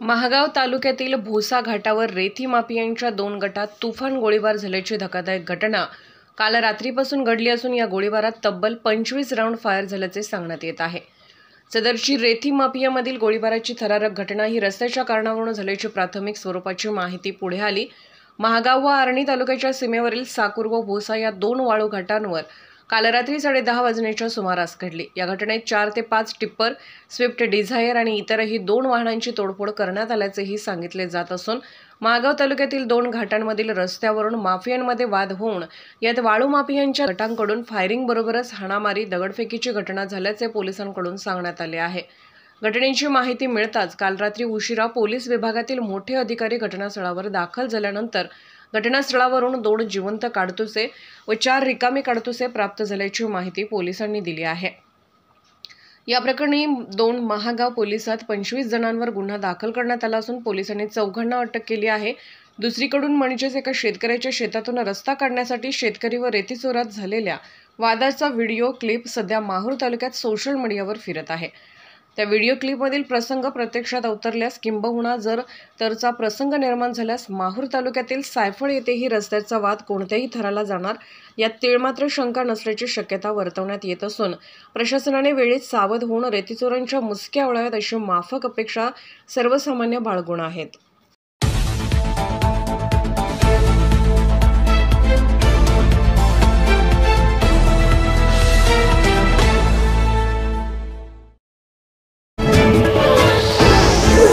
महागाव तालुक्यातील भोसा घाटावर रेती माफियांच्या 2 गटात तुफान गोळीबार झाल्याची धक्कादायक घटना काल रात्रीपासून घडली असून या गोळीबारात तब्बल 25 राऊंड फायर झाल्याचे सांगण्यात येत आहे। सदरची रेती माफियामधील गोळीबाराची थरारक घटना ही रस्त्याच्या कारणावरून झाल्याची प्राथमिक स्वरूपाची माहिती पुढे आली। महागाव व आर्णी तालुक्याच्या सीमेवरील साकूर व भोसा या 2 वाळू घाटांवर काल रात्री 10:30 वाजण्याच्या सुमारास घडली। या घटनेत 4 ते 5 टिप्पर, स्विफ्ट डिझायर आणि इतरही 2 वाहनांची तोडफोड करण्यात आल्याचेही सांगितले जात असून महागाव तालुक्यातील 2 घाटांमधील रस्त्यावरून माफियांमध्ये वाद होऊन यात वाळू माफियांच्या गटांकडून फायरिंग बरोबरच हाणामारी, दगडफेकीची घटना झाल्याचे पोलिसांकडून सांगण्यात आले आहे। घटनेची माहिती मिळताच काल रात्री उशिरा पोलीस विभागातील मोठे अधिकारी घटनास्थळावर दाखल झाल्यानंतर घटनास्थळावरून 2 जिवंत काडतुसे व 4 रिकामे काडतुसे प्राप्त झाल्याची माहिती पोलिसांनी दिली आहे। या प्रकरणी 2 महागाव पोलिसात 25 जणांवर गुन्हा दाखल करण्यात आला असून पोलिसांनी 4 अटक केली आहे। दुसरीकडून म्हणजेच एका शेतकऱ्याच्या शेतातून रस्ता काढण्यासाठी शेतकरी व रेती चोरात झालेल्या वादाचा व्हिडिओ क्लिप सध्या माहूर तालुक्यात सोशल मीडियावर फिरत आहे। त्या व्हिडिओ क्लिपमधील प्रसंग प्रत्यक्षात अवतरल्यास किंबहुना जर तरचा प्रसंग निर्माण झाल्यास माहूर तालुक्यातील सायफळ येथेही रस्त्याचा वाद कोणत्याही थराला जाणार यात तीळमात्र शंका नसल्याची शक्यता वर्तवण्यात येत असून प्रशासनाने वेळीच सावध होऊन रेतीचोरांच्या मुसक्या ओढाव्यात अशी माफक अपेक्षा सर्वसामान्य बाळगून आहेत।